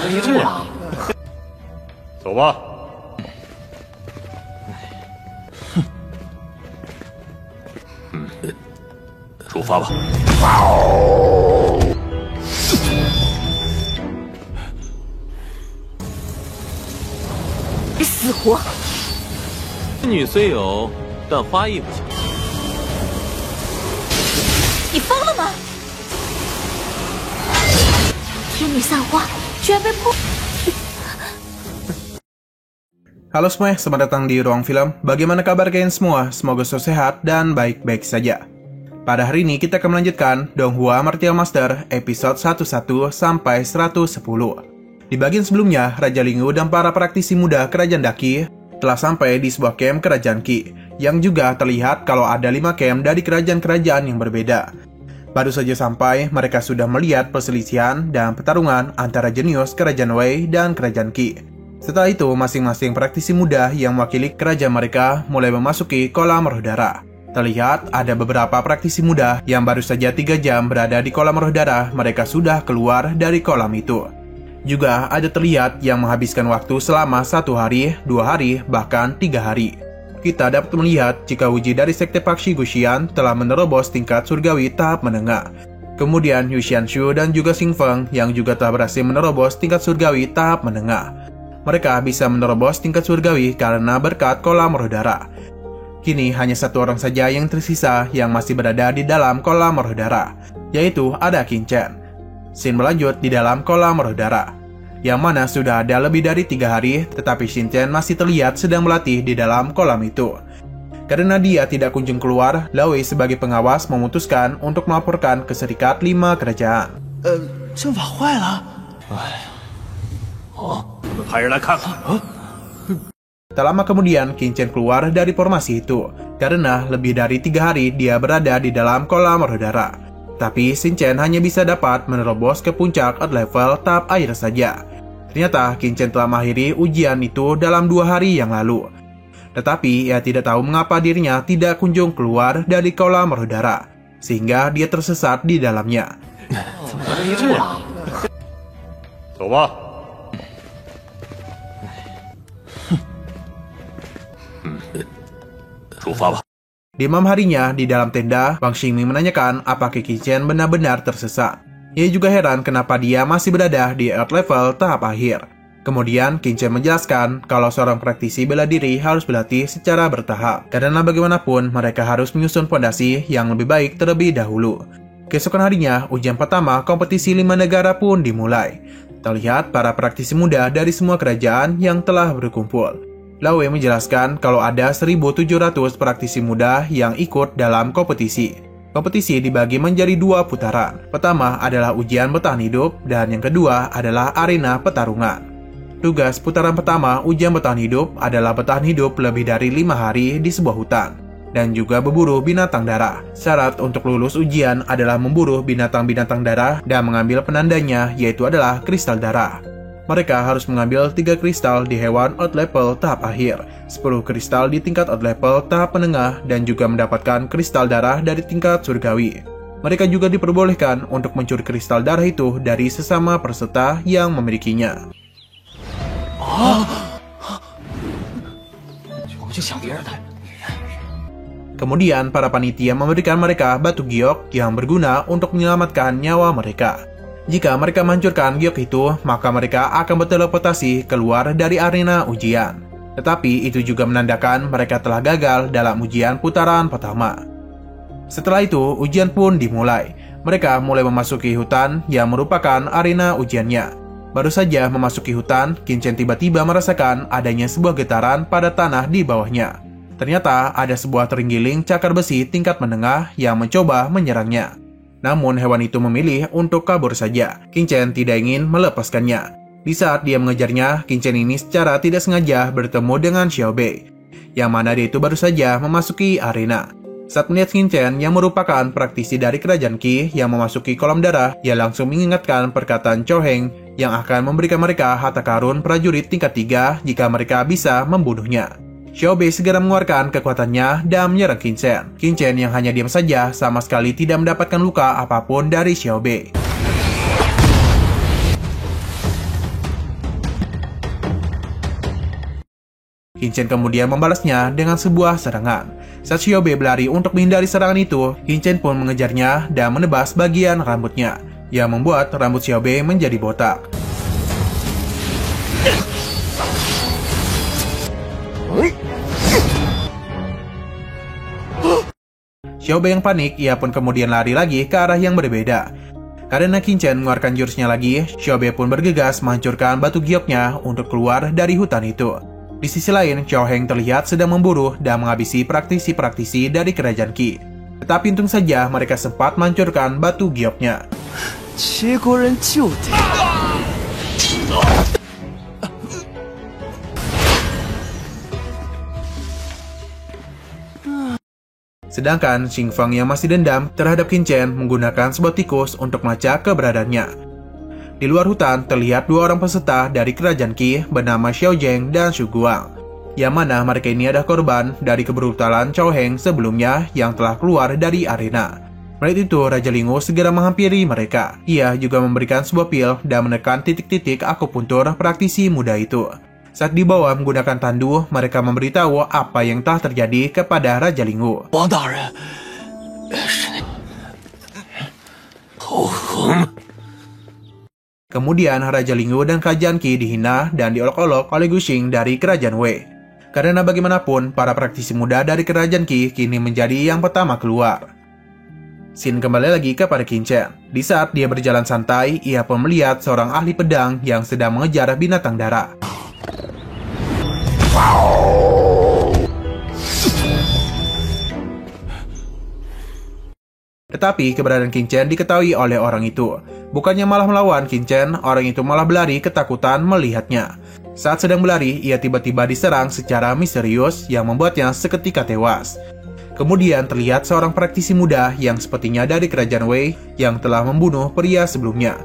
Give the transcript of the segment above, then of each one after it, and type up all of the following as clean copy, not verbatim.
这样。走吧。出发吧。死活！女虽有，但花艺不行。你疯了吗？天女散花居然被破！ Halo semuanya, selamat datang di Ruang Film. Bagaimana kabar kalian semua? Semoga selalu sehat dan baik-baik saja. Pada hari ini kita akan melanjutkan Donghua Martial Master episode 11 sampai 110. Di bagian sebelumnya, Raja Linggu dan para praktisi muda Kerajaan Daqi telah sampai di sebuah camp Kerajaan Qi, yang juga terlihat kalau ada 5 camp dari kerajaan-kerajaan yang berbeda. Baru saja sampai, mereka sudah melihat perselisihan dan pertarungan antara jenius Kerajaan Wei dan Kerajaan Qi. Setelah itu, masing-masing praktisi muda yang mewakili kerajaan mereka mulai memasuki kolam roh darah. Terlihat ada beberapa praktisi muda yang baru saja 3 jam berada di kolam roh darah, mereka sudah keluar dari kolam itu. Juga ada terlihat yang menghabiskan waktu selama 1 hari, 2 hari, bahkan 3 hari. Kita dapat melihat jika uji dari Sekte Pakshi Guxian telah menerobos tingkat surgawi tahap menengah. Kemudian Yu Xianshu dan juga Xing Feng yang juga telah berhasil menerobos tingkat surgawi tahap menengah. Mereka bisa menerobos tingkat surgawi karena berkat kolam roh darah. Kini hanya 1 orang saja yang tersisa yang masih berada di dalam kolam roh darah, yaitu ada Qin Chen. Scene berlanjut di dalam kolam roh darah, yang mana sudah ada lebih dari 3 hari, tetapi Qin Chen masih terlihat sedang melatih di dalam kolam itu. Karena dia tidak kunjung keluar, Lao Wei sebagai pengawas memutuskan untuk melaporkan ke Serikat 5 Kerajaan. 阵法坏了。我们派人来看看。 Tak lama kemudian, Qin Chen keluar dari formasi itu, karena lebih dari 3 hari dia berada di dalam kolam roh darah. Tapi Qin Chen hanya bisa dapat menerobos ke puncak Earth level tahap air saja. Ternyata Qin Chen telah mengakhiri ujian itu dalam 2 hari yang lalu. Tetapi ia tidak tahu mengapa dirinya tidak kunjung keluar dari kolam roh darah, sehingga dia tersesat di dalamnya. 走吧。出发吧。 Di malam harinya, di dalam tenda, Wang Xingming menanyakan apakah Qin Chen benar-benar tersesat. Ia juga heran kenapa dia masih berada di Earth level tahap akhir. Kemudian, Qin Chen menjelaskan kalau seorang praktisi bela diri harus berlatih secara bertahap, karena bagaimanapun mereka harus menyusun fondasi yang lebih baik terlebih dahulu. Keesokan harinya, ujian pertama kompetisi 5 negara pun dimulai. Terlihat para praktisi muda dari semua kerajaan yang telah berkumpul. Lao Wei menjelaskan kalau ada 1.700 praktisi muda yang ikut dalam kompetisi. Kompetisi dibagi menjadi 2 putaran. Pertama adalah ujian bertahan hidup, dan yang kedua adalah arena pertarungan. Tugas putaran pertama ujian bertahan hidup adalah bertahan hidup lebih dari 5 hari di sebuah hutan, dan juga berburu binatang darah. Syarat untuk lulus ujian adalah memburu binatang-binatang darah dan mengambil penandanya, yaitu adalah kristal darah. Mereka harus mengambil 3 kristal di hewan Earth level tahap akhir, 10 kristal di tingkat Earth level tahap menengah, dan juga mendapatkan kristal darah dari tingkat surgawi. Mereka juga diperbolehkan untuk mencuri kristal darah itu dari sesama peserta yang memilikinya. Kemudian para panitia memberikan mereka batu giok yang berguna untuk menyelamatkan nyawa mereka. Jika mereka menghancurkan giok itu, maka mereka akan berteleportasi keluar dari arena ujian. Tetapi itu juga menandakan mereka telah gagal dalam ujian putaran pertama. Setelah itu, ujian pun dimulai. Mereka mulai memasuki hutan yang merupakan arena ujiannya. Baru saja memasuki hutan, Qin Chen tiba-tiba merasakan adanya sebuah getaran pada tanah di bawahnya. Ternyata ada sebuah terenggiling cakar besi tingkat menengah yang mencoba menyerangnya. Namun hewan itu memilih untuk kabur saja. Qin Chen tidak ingin melepaskannya. Di saat dia mengejarnya, Qin Chen ini secara tidak sengaja bertemu dengan Xiao Bei, yang mana dia itu baru saja memasuki arena. Saat melihat Qin Chen yang merupakan praktisi dari Kerajaan Qi yang memasuki kolam darah, ia langsung mengingatkan perkataan Chou Heng yang akan memberikan mereka harta karun prajurit tingkat 3 jika mereka bisa membunuhnya. Xiao Bei segera mengeluarkan kekuatannya dan menyerang Qin Chen. Qin Chen yang hanya diam saja sama sekali tidak mendapatkan luka apapun dari Xiao Bei. Qin Chen kemudian membalasnya dengan sebuah serangan. Saat Xiaobei berlari untuk menghindari serangan itu, Qin Chen pun mengejarnya dan menebas bagian rambutnya, yang membuat rambut Xiaobei menjadi botak. Xiaobei yang panik, ia pun kemudian lari lagi ke arah yang berbeda. Karena Qin Chen mengeluarkan jurusnya lagi, Xiaobei pun bergegas menghancurkan batu gioknya untuk keluar dari hutan itu. Di sisi lain, Chao Heng terlihat sedang memburu dan menghabisi praktisi-praktisi dari kerajaan Qi. Tetapi untung saja mereka sempat menghancurkan batu gioknya. Sedangkan Xing Fang yang masih dendam terhadap Qin Chen menggunakan sebuah tikus untuk melacak keberadaannya. Di luar hutan terlihat dua orang peserta dari kerajaan Qi bernama Xiao Zheng dan Xu Guang, yang mana mereka ini adalah korban dari kebrutalan Chao Heng sebelumnya yang telah keluar dari arena. Melihat itu, Raja Lingu segera menghampiri mereka. Ia juga memberikan sebuah pil dan menekan titik-titik akupuntur praktisi muda itu. Saat dibawa menggunakan tandu, mereka memberitahu apa yang telah terjadi kepada Raja Lingu. Wang Daren, Kemudian Raja Lingu dan kerajaan Qi dihina dan diolok-olok oleh Guxing dari kerajaan Wei. Karena bagaimanapun, para praktisi muda dari kerajaan Qi kini menjadi yang pertama keluar. Scene kembali lagi kepada Qin Chen. Di saat dia berjalan santai, ia pun melihat seorang ahli pedang yang sedang mengejar binatang dara. Tetapi keberadaan Qin Chen diketahui oleh orang itu. Bukannya malah melawan Qin Chen, orang itu malah berlari ketakutan melihatnya. Saat sedang berlari, ia tiba-tiba diserang secara misterius yang membuatnya seketika tewas. Kemudian terlihat seorang praktisi muda yang sepertinya dari kerajaan Wei yang telah membunuh pria sebelumnya.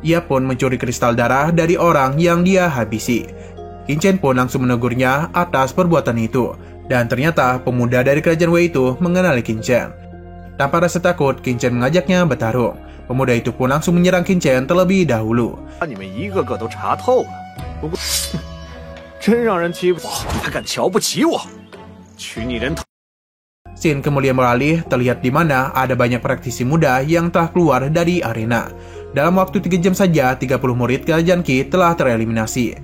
Ia pun mencuri kristal darah dari orang yang dia habisi. Qin Chen pun langsung menegurnya atas perbuatan itu. Dan ternyata pemuda dari kerajaan Wei itu mengenali Qin Chen. Tanpa rasa takut, Qin Chen mengajaknya bertarung. Pemuda itu pun langsung menyerang Qin Chen terlebih dahulu. Scene kemudian beralih, terlihat di mana ada banyak praktisi muda yang telah keluar dari arena. Dalam waktu 3 jam saja, 30 murid kerajaan Qi telah tereliminasi.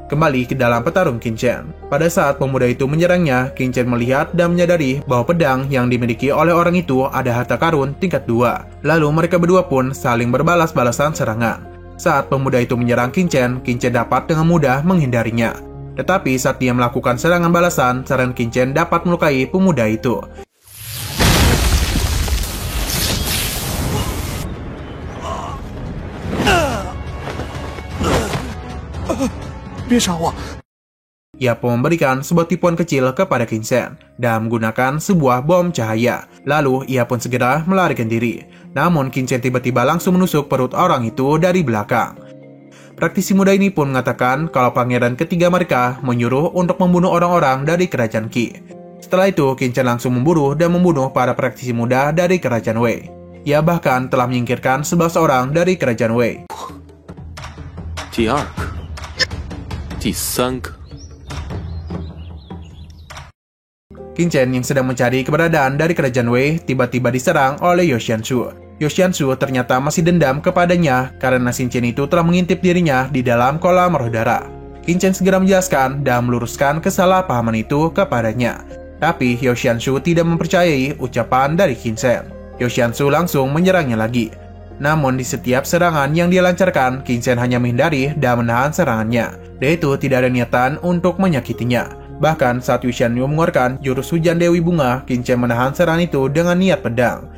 Kembali ke dalam petarung Qin Chen. Pada saat pemuda itu menyerangnya, Qin Chen melihat dan menyadari bahwa pedang yang dimiliki oleh orang itu ada harta karun tingkat 2. Lalu mereka berdua pun saling berbalas-balasan serangan. Saat pemuda itu menyerang Qin Chen dapat dengan mudah menghindarinya. Tetapi saat dia melakukan serangan balasan, serangan Qin Chen dapat melukai pemuda itu. Ia pun memberikan sebuah tipuan kecil kepada Qin Chen dan menggunakan sebuah bom cahaya. Lalu ia pun segera melarikan diri. Namun Qin Chen tiba-tiba langsung menusuk perut orang itu dari belakang. Praktisi muda ini pun mengatakan kalau pangeran ketiga mereka menyuruh untuk membunuh orang-orang dari kerajaan Qi. Setelah itu, Qin Chen langsung memburu dan membunuh para praktisi muda dari kerajaan Wei. Ia bahkan telah menyingkirkan 11 orang dari kerajaan Wei. 第二个，第三个。 Qin Chen yang sedang mencari keberadaan dari kerajaan Wei tiba-tiba diserang oleh Yoshianshu. Yoshianshu ternyata masih dendam kepadanya karena Qin Chen itu telah mengintip dirinya di dalam kolam roh darah. Qin Chen segera menjelaskan dan meluruskan kesalahpahaman itu kepadanya. Tapi Yoshianshu tidak mempercayai ucapan dari Qin Chen. Yoshianshu langsung menyerangnya lagi. Namun di setiap serangan yang dia lancarkan, Qin Chen hanya menghindari dan menahan serangannya. Dia itu tidak ada niatan untuk menyakitinya. Bahkan saat Yushan Yu mengeluarkan jurus hujan Dewi Bunga, Qin Chen menahan serangan itu dengan niat pedang.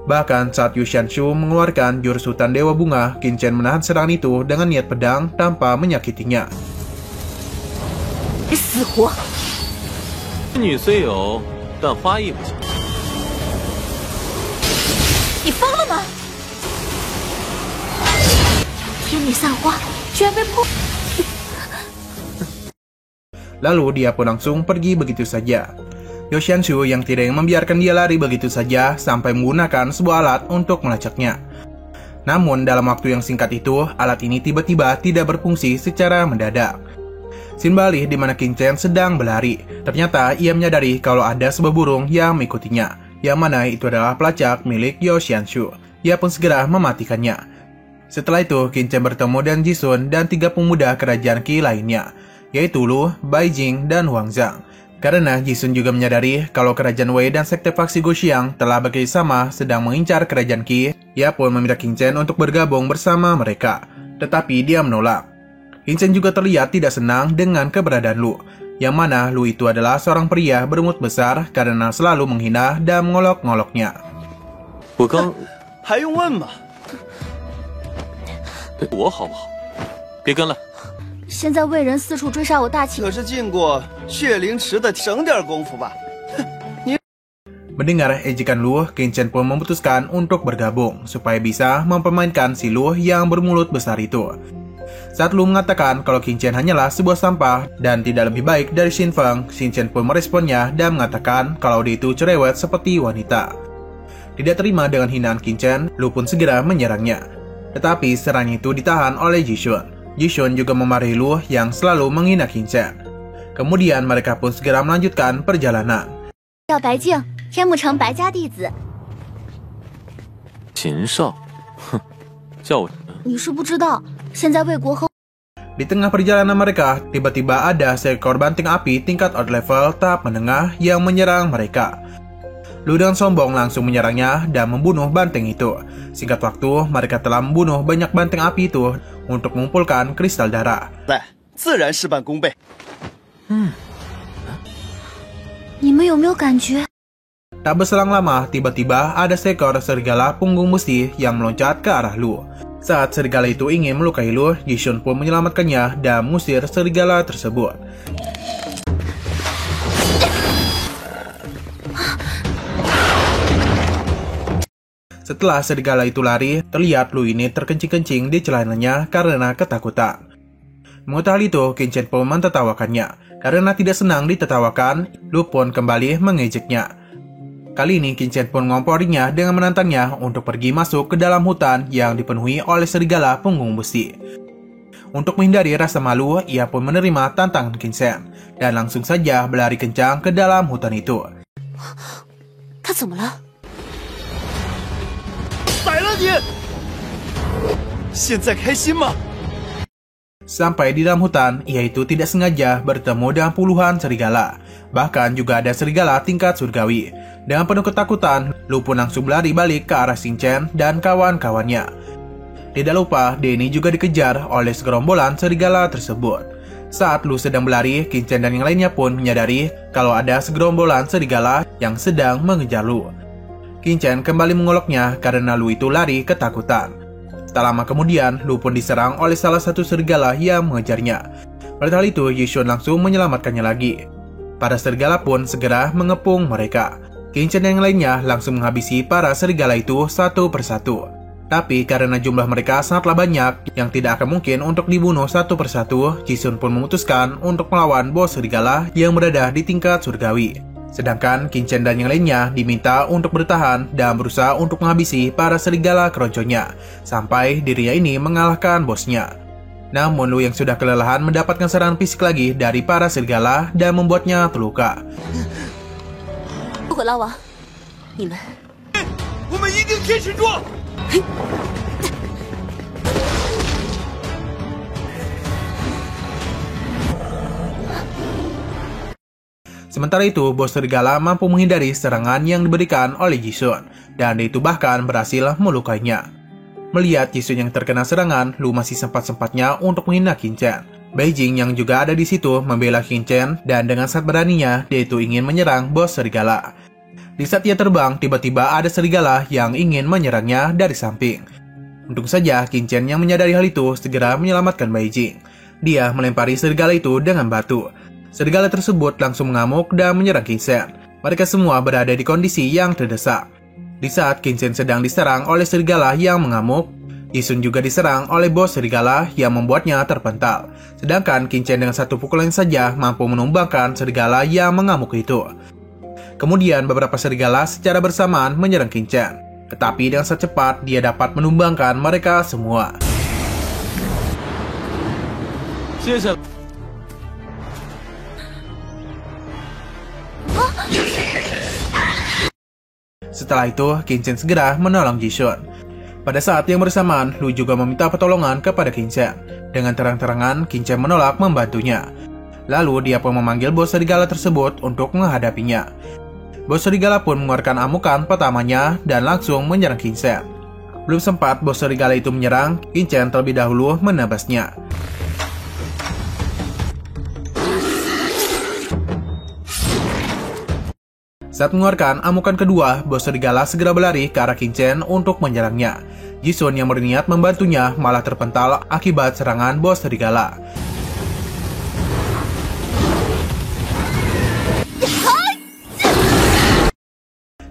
Bahkan saat Yushan Shu mengeluarkan jurus hutan Dewa Bunga, Qin Chen menahan serangan itu dengan niat pedang tanpa menyakitinya. 死活！ 女虽有，但花艺不行。 你疯了吗？天女散花居然被破！ Lalu dia pun langsung pergi begitu saja. Yoshianshu yang tidak membiarkan dia lari begitu saja sampai menggunakan sebuah alat untuk melacaknya. Namun dalam waktu yang singkat itu, alat ini tiba-tiba tidak berfungsi secara mendadak. Scene beralih di mana Qin Chen sedang berlari. Ternyata ia menyadari kalau ada sebuah burung yang mengikutinya, yang mana itu adalah pelacak milik Yao Xianshu. Ia pun segera mematikannya. Setelah itu, Qin Chen bertemu dengan Jisung dan 3 pemuda kerajaan Qi lainnya, yaitu Lu, Bai Jing, dan Huang Zhang. Karena Jisung juga menyadari kalau kerajaan Wei dan sekte faksi Guoxiang telah bekerjasama sedang mengincar kerajaan Qi, ia pun meminta Qin Chen untuk bergabung bersama mereka. Tetapi dia menolak. Qin Chen juga terlihat tidak senang dengan keberadaan Lu, yang mana Lu itu adalah seorang pria bermulut besar karena selalu menghina dan mengolok-ngoloknya. 我刚还用问吗？我好不好？别跟了。 现在魏人四处追杀我大秦，可是进过血灵池的，省点功夫吧。 Mendengar ejekan Lu, Qin Chen pun memutuskan untuk bergabung supaya bisa mempermainkan si Lu yang bermulut besar itu. Saat Lu mengatakan kalau Qin Chen hanyalah sebuah sampah dan tidak lebih baik dari Xin Feng, Qin Chen pun meresponnya dan mengatakan kalau dia itu cerewet seperti wanita. Tidak terima dengan hinaan Qin Chen, Lu pun segera menyerangnya. Tetapi serangan itu ditahan oleh Jisung. Jisung juga memarahi Lu yang selalu menghina Qin Chen. Kemudian mereka pun segera melanjutkan perjalanan. 叫白净，天目城白家弟子。 秦少，哼，叫我什么？ 你是不知道，现在魏国和 Di tengah perjalanan mereka, tiba-tiba ada seekor banting api tingkat odd level tahap menengah yang menyerang mereka. Lu dengan sombong langsung menyerangnya dan membunuh banting itu. Singkat waktu, mereka telah membunuh banyak banting api itu untuk mengumpulkan kristal darah. 来，自然事半功倍。你们有没有感觉？ Tak berselang lama, tiba-tiba ada seekor serigala punggung besi yang meloncat ke arah Lu. Saat serigala itu ingin melukai Lu, Jisung pun menyelamatkannya dan mengusir serigala tersebut. Setelah serigala itu lari, terlihat Lu ini terkencing-kencing di celananya karena ketakutan. Mengetahui hal itu, Qin Chen pun mentertawakannya. Karena tidak senang ditertawakan, Lu pun kembali mengejeknya. Kali ini Qin Chen pun mengomporinya dengan menantangnya untuk pergi masuk ke dalam hutan yang dipenuhi oleh serigala punggung besi. Untuk menghindari rasa malu, ia pun menerima tantangan Qin Chen dan langsung saja berlari kencang ke dalam hutan itu. 他怎么了？ 宰了你！现在开心吗？ Sampai di dalam hutan, ia itu tidak sengaja bertemu dengan puluhan serigala. Bahkan juga ada serigala tingkat surgawi. Dengan penuh ketakutan, Lu pun langsung berlari balik ke arah Qin Chen dan kawan-kawannya. Tidak lupa, Denny juga dikejar oleh segerombolan serigala tersebut. Saat Lu sedang berlari, Qin Chen dan yang lainnya pun menyadari kalau ada segerombolan serigala yang sedang mengejar Lu. Qin Chen kembali mengoloknya karena Lu itu lari ketakutan. Tak lama kemudian, Lu pun diserang oleh salah satu serigala yang mengejarnya. Pada hal itu, Jisung langsung menyelamatkannya lagi. Para serigala pun segera mengepung mereka. Qin Chen dan yang lainnya langsung menghabisi para serigala itu satu persatu. Tapi karena jumlah mereka sangatlah banyak yang tidak akan mungkin untuk dibunuh satu persatu, Jisung pun memutuskan untuk melawan bos serigala yang berada di tingkat surgawi. Sedangkan Qin Chen dan yang lainnya diminta untuk bertahan dan berusaha untuk menghabisi para serigala keronconya, sampai dirinya ini mengalahkan bosnya. Namun Lu yang sudah kelelahan mendapatkan serangan fisik lagi dari para serigala dan membuatnya terluka. 不可拉王，你们 我们一定坚持住！ Sementara itu, bos serigala mampu menghindari serangan yang diberikan oleh Jisung, dan dia itu bahkan berhasil melukainya. Melihat Jisung yang terkena serangan, Lu masih sempat-sempatnya untuk menghina Qin Chen. Bai Jing yang juga ada di situ membela Qin Chen, dan dengan sangat beraninya, dia itu ingin menyerang bos serigala. Di saat ia terbang, tiba-tiba ada serigala yang ingin menyerangnya dari samping. Untung saja, Qin Chen yang menyadari hal itu segera menyelamatkan Bai Jing. Dia melempari serigala itu dengan batu. Serigala tersebut langsung mengamuk dan menyerang Qin Chen. Mereka semua berada di kondisi yang terdesak. Di saat Qin Chen sedang diserang oleh serigala yang mengamuk, Jisung juga diserang oleh bos serigala yang membuatnya terpental. Sedangkan Qin Chen dengan satu pukulan saja mampu menumbangkan serigala yang mengamuk itu. Kemudian beberapa serigala secara bersamaan menyerang Qin Chen. Tetapi dengan sangat cepat dia dapat menumbangkan mereka semua. Setelah itu, Qin Chen segera menolong Jishun. Pada saat yang bersamaan, Lu juga meminta pertolongan kepada Qin Chen. Dengan terang-terangan, Qin Chen menolak membantunya. Lalu dia pun memanggil bos serigala tersebut untuk menghadapinya. Bos serigala pun mengeluarkan amukan pertamanya dan langsung menyerang Qin Chen. Belum sempat bos serigala itu menyerang, Qin Chen terlebih dahulu menebasnya. Saat mengeluarkan amukan kedua, bos serigala segera berlari ke arah Qin Chen untuk menyerangnya. Jishun yang berniat membantunya malah terpental akibat serangan bos serigala.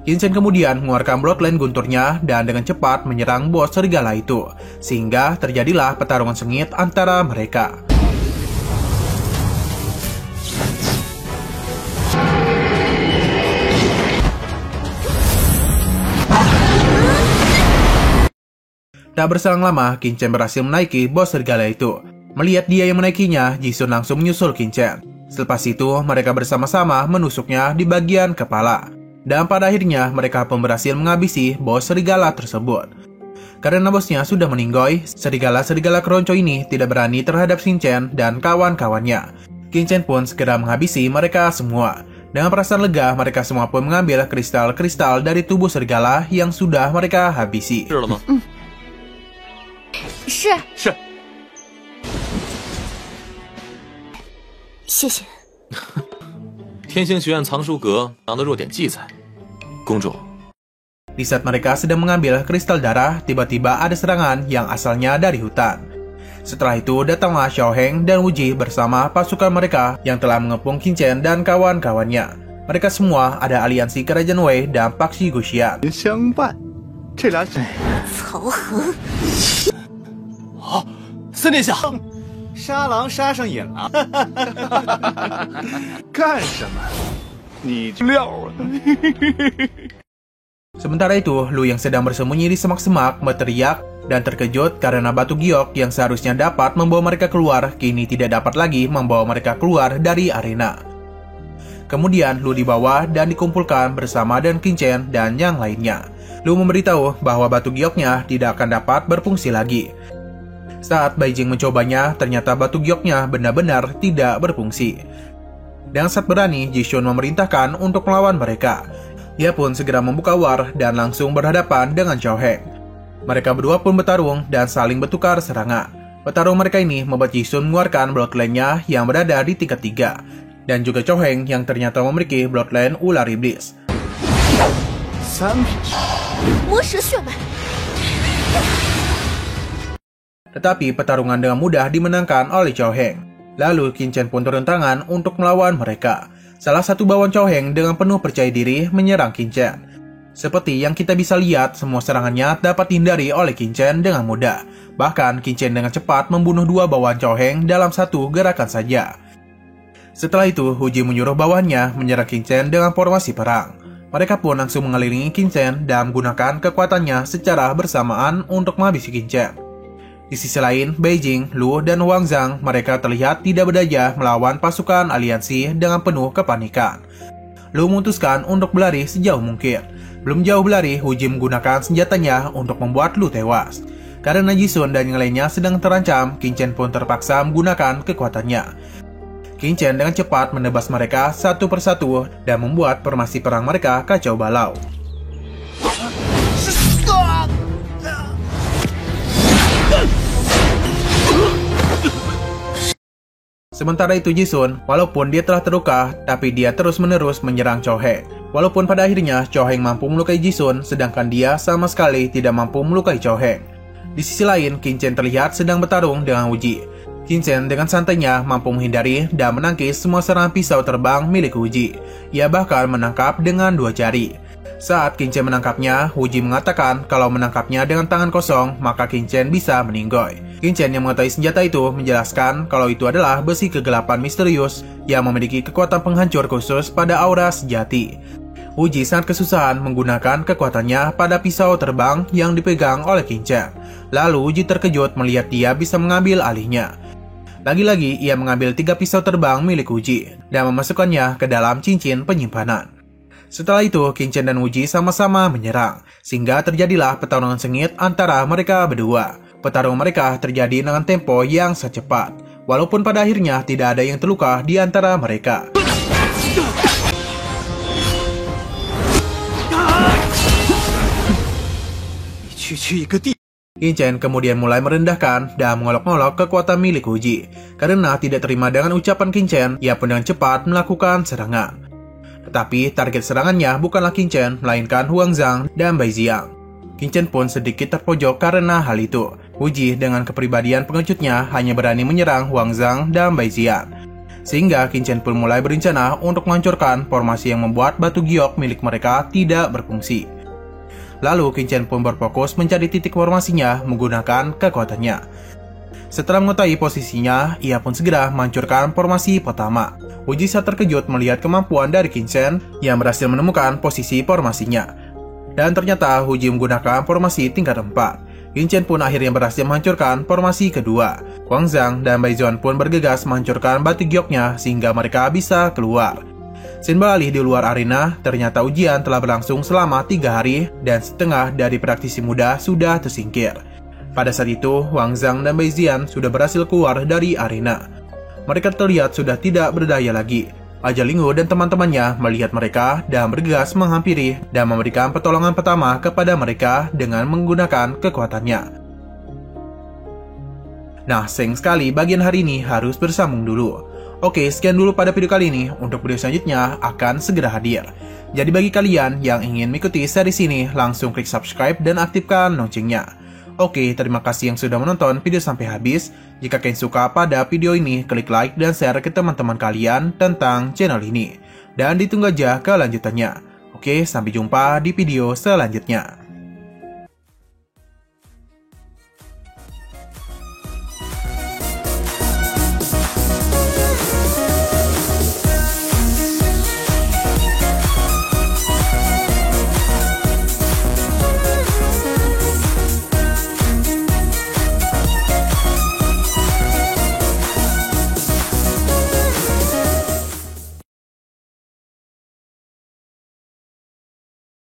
Qin Chen kemudian mengeluarkan bloodline gunturnya dan dengan cepat menyerang bos serigala itu, sehingga terjadilah pertarungan sengit antara mereka. Tak berselang lama, Qin Chen berhasil menaiki bos serigala itu. Melihat dia yang menaikinya, Jishun langsung menyusul Qin Chen. Selepas itu, mereka bersama-sama menusuknya di bagian kepala. Dan pada akhirnya mereka pun berhasil menghabisi bos serigala tersebut. Karena bosnya sudah meninggoy, serigala-serigala keronco ini tidak berani terhadap Qin Chen dan kawan-kawannya. Qin Chen pun segera menghabisi mereka semua. Dengan perasaan lega, mereka semua pun mengambil kristal-kristal dari tubuh serigala yang sudah mereka habisi. 是了吗？是，是。谢谢。天星学院藏书阁藏的弱点记载，公主。 Di saat mereka sedang mengambil kristal darah, tiba-tiba ada serangan yang asalnya dari hutan. Setelah itu datanglah Xiao Heng dan Wu Ji bersama pasukan mereka yang telah mengepung Qin Chen dan kawan-kawannya. Mereka semua ada aliansi Kerajaan Wei dan Paksi Guxian. 相伴，这俩曹恒，好，三殿下，杀狼杀上瘾了，干什么？你料啊！ Sementara itu, Lu yang sedang bersembunyi di semak-semak berteriak dan terkejut karena batu giok yang seharusnya dapat membawa mereka keluar kini tidak dapat lagi membawa mereka keluar dari arena. Kemudian Lu dibawa dan dikumpulkan bersama dengan Qin Chen dan yang lainnya. Lu memberitahu bahwa batu gioknya tidak akan dapat berfungsi lagi. Saat Beijing mencobanya, ternyata batu gioknya benar-benar tidak berfungsi. Dengan saat berani, Jishun memerintahkan untuk melawan mereka. Dia pun segera membuka war dan langsung berhadapan dengan Xiao Heng. Mereka berdua pun bertarung dan saling bertukar serangan. Pertarungan mereka ini membuat Jishun mengeluarkan bloodline-nya yang berada di tingkat 3. Dan juga Xiao Heng yang ternyata memiliki bloodline ular iblis. 魔蛇血脉。 Tetapi pertarungan dengan mudah dimenangkan oleh Xiao Heng. Lalu Qin Chen pun turun tangan untuk melawan mereka. Salah satu bawahan Xiao Heng dengan penuh percaya diri menyerang Qin Chen. Seperti yang kita bisa lihat, semua serangannya dapat dihindari oleh Qin Chen dengan mudah. Bahkan Qin Chen dengan cepat membunuh dua bawahan Xiao Heng dalam satu gerakan saja. Setelah itu, Wu Ji menyuruh bawahannya menyerang Qin Chen dengan formasi perang. Mereka pun langsung mengelilingi Qin Chen dan menggunakan kekuatannya secara bersamaan untuk menghabisi Qin Chen. Di sisi lain, Beijing, Lu, dan Wang Zhang mereka terlihat tidak berdaya melawan pasukan aliansi dengan penuh kepanikan. Lu memutuskan untuk berlari sejauh mungkin. Belum jauh berlari, Wu Ji menggunakan senjatanya untuk membuat Lu tewas. Karena Jishun dan yang lainnya sedang terancam, Qin Chen pun terpaksa menggunakan kekuatannya. Qin Chen dengan cepat menebas mereka satu persatu dan membuat formasi perang mereka kacau balau. Sementara itu Jishun, walaupun dia telah terluka, tapi dia terus-menerus menyerang Xiao Heng. Walaupun pada akhirnya Xiao Heng mampu melukai Jishun, sedangkan dia sama sekali tidak mampu melukai Xiao Heng. Di sisi lain, Qin Chen terlihat sedang bertarung dengan Wu Ji. Qin Chen dengan santainya mampu menghindari dan menangkis semua serangan pisau terbang milik Wu Ji. Ia bahkan menangkap dengan 2 jari. Saat Qin Chen menangkapnya, Wu Ji mengatakan kalau menangkapnya dengan tangan kosong, maka Qin Chen bisa meninggoy. Qin Chen yang mengetahui senjata itu menjelaskan kalau itu adalah besi kegelapan misterius yang memiliki kekuatan penghancur khusus pada aura sejati. Wu Ji sangat kesusahan menggunakan kekuatannya pada pisau terbang yang dipegang oleh Qin Chen. Lalu Wu Ji terkejut melihat dia bisa mengambil alihnya. Lagi-lagi ia mengambil 3 pisau terbang milik Wu Ji dan memasukkannya ke dalam cincin penyimpanan. Setelah itu, Qin Chen dan Wu Ji sama-sama menyerang, sehingga terjadilah pertarungan sengit antara mereka berdua. Pertarungan mereka terjadi dengan tempo yang sangat cepat, walaupun pada akhirnya tidak ada yang terluka di antara mereka. Qin Chen kemudian mulai merendahkan dan mengolok-olok kekuatan milik Wu Ji. Karena tidak terima dengan ucapan Qin Chen, ia pun dengan cepat melakukan serangan. Tetapi target serangannya bukanlah Qin Chen, melainkan Huang Zhang dan Bai Xiang. Qin Chen pun sedikit terpojok karena hal itu. Wu Ji dengan kepribadian pengecutnya hanya berani menyerang Huang Zhang dan Bai Xiang. Sehingga Qin Chen pun mulai berencana untuk menghancurkan formasi yang membuat batu giok milik mereka tidak berfungsi. Lalu Qin Chen pun berfokus mencari titik formasinya menggunakan kekuatannya. Setelah mengetahui posisinya, ia pun segera menghancurkan formasi pertama. Wu Ji sangat terkejut melihat kemampuan dari Qin Chen yang berhasil menemukan posisi formasinya. Dan ternyata Wu Ji menggunakan formasi tingkat 4. Qin Chen pun akhirnya berhasil menghancurkan formasi kedua. Huang Zhang dan Bai Zuan pun bergegas menghancurkan batu gioknya sehingga mereka bisa keluar. Scene beralih di luar arena, ternyata ujian telah berlangsung selama 3 hari dan setengah dari praktisi muda sudah tersingkir. Pada saat itu, Huang Zhang dan Bai Xian sudah berhasil keluar dari arena. Mereka terlihat sudah tidak berdaya lagi. Raja Linghu dan teman-temannya melihat mereka dan bergegas menghampiri dan memberikan pertolongan pertama kepada mereka dengan menggunakan kekuatannya. Nah, sayang sekali bagian hari ini harus bersambung dulu. Oke, sekian dulu pada video kali ini. Untuk video selanjutnya akan segera hadir. Jadi bagi kalian yang ingin mengikuti series ini, langsung klik subscribe dan aktifkan loncengnya. Oke, terima kasih yang sudah menonton video sampai habis. Jika kalian suka pada video ini, klik like dan share ke teman-teman kalian tentang channel ini. Dan ditunggu aja kelanjutannya. Oke, sampai jumpa di video selanjutnya.